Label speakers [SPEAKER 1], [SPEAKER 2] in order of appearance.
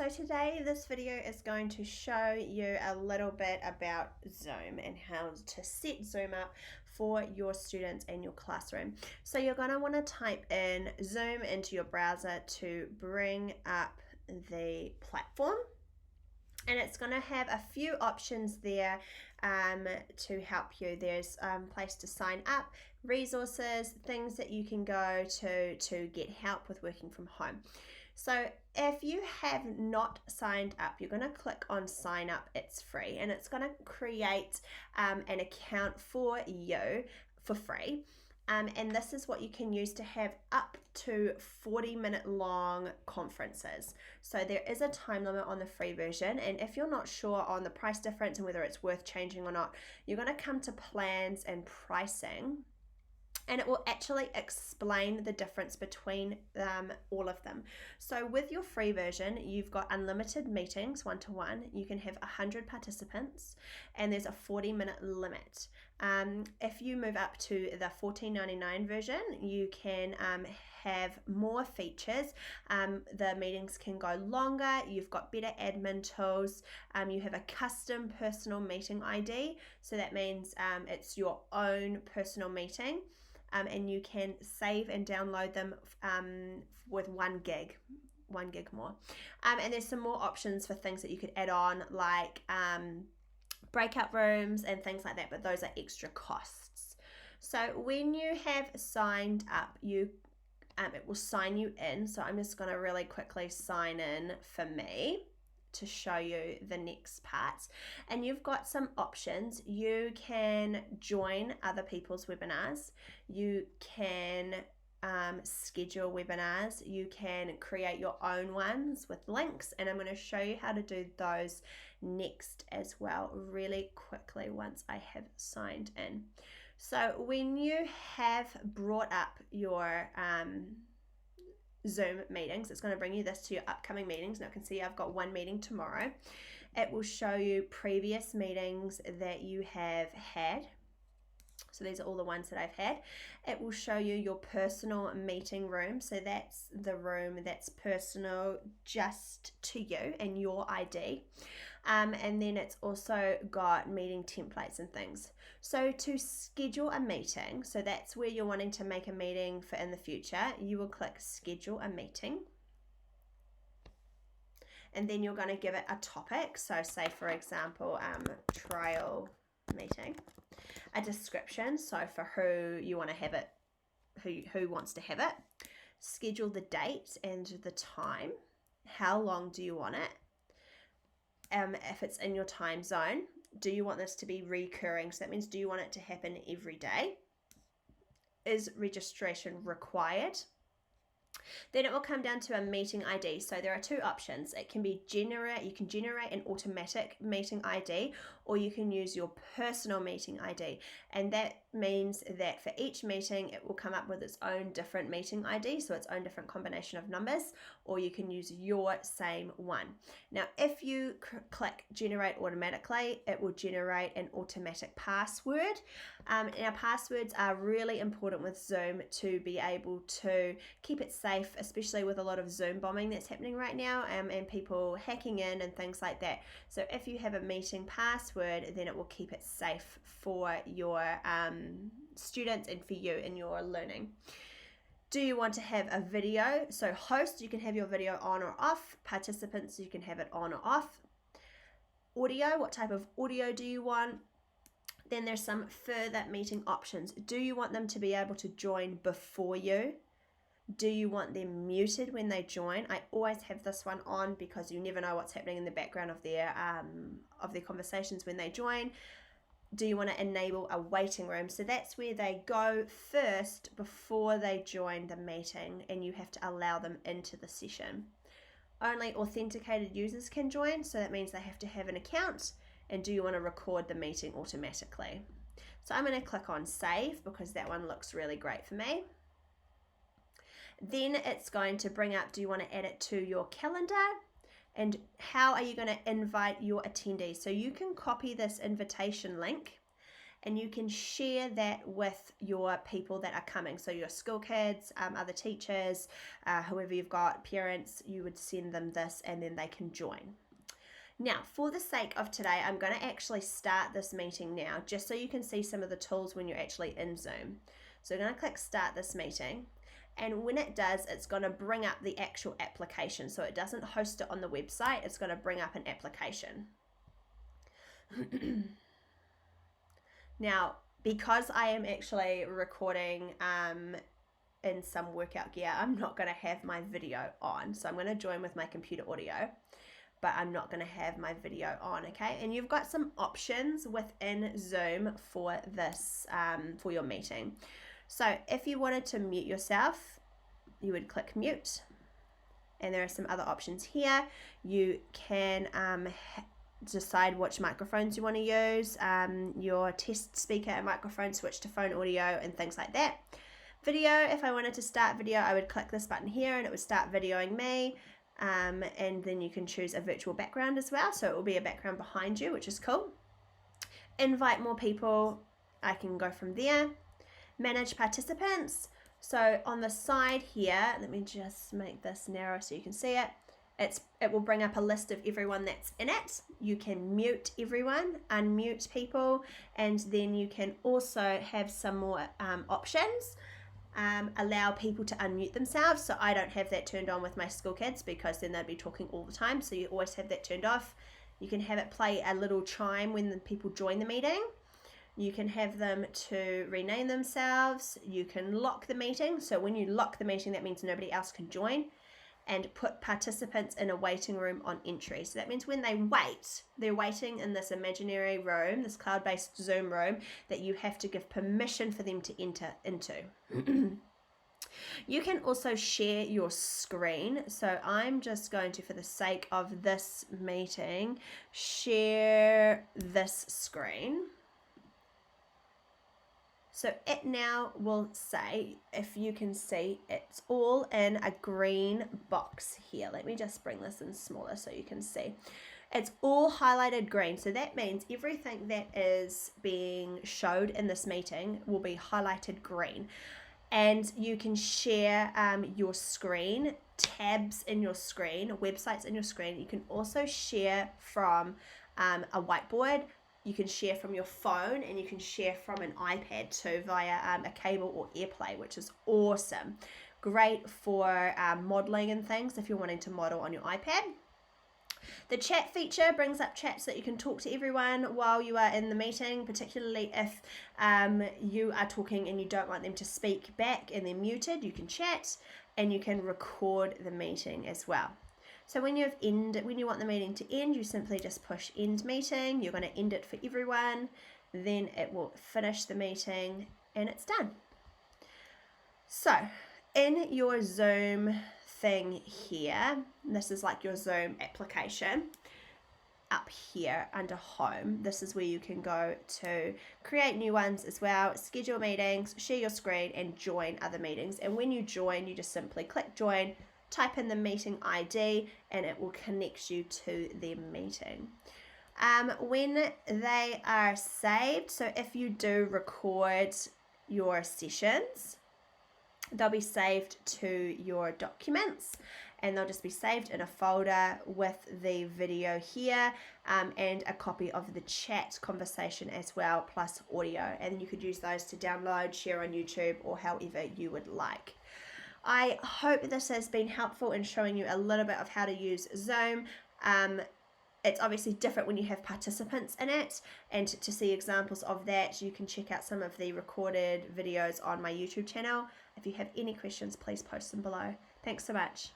[SPEAKER 1] So today this video is going to show you a little bit about Zoom and how to set Zoom up for your students in your classroom. So you're going to want to type in Zoom into your browser to bring up the platform. And it's going to have a few options there to help you. There's a place to sign up, resources, things that you can go to get help with working from home. So if you have not signed up, you're going to click on sign up. It's free, and it's going to create an account for you for free. And this is what you can use to have up to 40-minute long conferences. So there is a time limit on the free version, and if you're not sure on the price difference and whether it's worth changing or not, you're going to come to plans and pricing, and it will actually explain the difference between all of them. So with your free version, you've got unlimited meetings, one-to-one. You can have 100 participants, and there's a 40-minute limit. If you move up to the $14.99 version, you can have more features. The meetings can go longer. You've got better admin tools. You have a custom personal meeting ID. So that means it's your own personal meeting. And you can save and download them with 1 gig more. And there's some more options for things that you could add on, like breakout rooms and things like that, but those are extra costs. So when you have signed up, it will sign you in. So I'm just going to really quickly sign in for me to show you the next parts. And you've got some options. You can join other people's webinars. You can schedule webinars. You can create your own ones with links, and I'm going to show you how to do those next as well really quickly once I have signed in. So when you have brought up your Zoom meetings, it's going to bring you this to your upcoming meetings. Now I can see I've got 1 meeting tomorrow. It will show you previous meetings that you have had. So these are all the ones that I've had. It will show you your personal meeting room. So that's the room that's personal just to you and your ID. And then it's also got meeting templates and things. So to schedule a meeting, so that's where you're wanting to make a meeting for in the future, you will click schedule a meeting. And then you're going to give it a topic. So say, for example, trial meeting. A description, so for who you want to have it, who wants to have it. Schedule the date and the time. How long do you want it? If it's in your time zone, do you want this to be recurring? So that means, do you want it to happen every day? Is registration required? Then it will come down to a meeting ID. So there are 2 options. It can be you can generate an automatic meeting ID, or you can use your personal meeting ID. And that means that for each meeting, it will come up with its own different meeting ID, so its own different combination of numbers, or you can use your same one. Now, if you click generate automatically, it will generate an automatic password. Now, passwords are really important with Zoom to be able to keep it safe, especially with a lot of Zoom bombing that's happening right now, and people hacking in and things like that. So if you have a meeting password, then it will keep it safe for your students and for you in your learning. Do you want to have a video? So host, you can have your video on or off. Participants, you can have it on or off. Audio, what type of audio do you want? Then there's some further meeting options. Do you want them to be able to join before you? Do you want them muted when they join? I always have this one on because you never know what's happening in the background of their conversations when they join. Do you want to enable a waiting room? So that's where they go first before they join the meeting, and you have to allow them into the session. Only authenticated users can join, so that means they have to have an account. And do you want to record the meeting automatically? So I'm going to click on save because that one looks really great for me. Then it's going to bring up, do you want to add it to your calendar? And how are you going to invite your attendees? So you can copy this invitation link and you can share that with your people that are coming. So your school kids, other teachers, whoever you've got, parents, you would send them this and then they can join. Now, for the sake of today, I'm going to actually start this meeting now, just so you can see some of the tools when you're actually in Zoom. So I'm going to click Start This Meeting, and when it does, it's going to bring up the actual application. So it doesn't host it on the website, it's going to bring up an application. Now, because I am actually recording in some workout gear, I'm not going to have my video on. So I'm going to join with my computer audio, but I'm not going to have my video on, okay? And you've got some options within Zoom for this, for your meeting. So if you wanted to mute yourself, you would click mute. And there are some other options here. You can decide which microphones you want to use, your test speaker and microphone, switch to phone audio and things like that. Video, if I wanted to start video, I would click this button here and it would start videoing me. And then you can choose a virtual background as well, so it will be a background behind you, which is cool. Invite more people, I can go from there. Manage participants, so on the side here, let me just make this narrow so you can see it. It will bring up a list of everyone that's in it. You can mute everyone, unmute people, and then you can also have some more options. Allow people to unmute themselves, so I don't have that turned on with my school kids because then they'd be talking all the time, so you always have that turned off. You can have it play a little chime when the people join the meeting. You can have them to rename themselves. You can lock the meeting, so when you lock the meeting, that means nobody else can join, and put participants in a waiting room on entry. So that means when they wait, they're waiting in this imaginary room, this cloud-based Zoom room that you have to give permission for them to enter into. You can also share your screen. So I'm just going to, for the sake of this meeting, share this screen. So it now will say, if you can see, it's all in a green box here. Let me just bring this in smaller so you can see. It's all highlighted green. So that means everything that is being showed in this meeting will be highlighted green. And you can share your screen, tabs in your screen, websites in your screen. You can also share from a whiteboard. You can share from your phone, and you can share from an iPad too via a cable or AirPlay, which is awesome. Great for modeling and things if you're wanting to model on your iPad. The chat feature brings up chats so that you can talk to everyone while you are in the meeting, particularly if you are talking and you don't want them to speak back and they're muted. You can chat, and you can record the meeting as well. So when you want the meeting to end, you simply just push end meeting. You're going to end it for everyone. Then it will finish the meeting and it's done. So in your Zoom thing here, this is like your Zoom application. Up here under home, this is where you can go to create new ones as well, schedule meetings, share your screen, and join other meetings. And when you join, you just simply click join, type in the meeting ID, and it will connect you to the meeting. When they are saved, so if you do record your sessions, they'll be saved to your documents, and they'll just be saved in a folder with the video here and a copy of the chat conversation as well, plus audio, and you could use those to download, share on YouTube, or however you would like. I hope this has been helpful in showing you a little bit of how to use Zoom. It's obviously different when you have participants in it, and to see examples of that, you can check out some of the recorded videos on my YouTube channel. If you have any questions, please post them below. Thanks so much.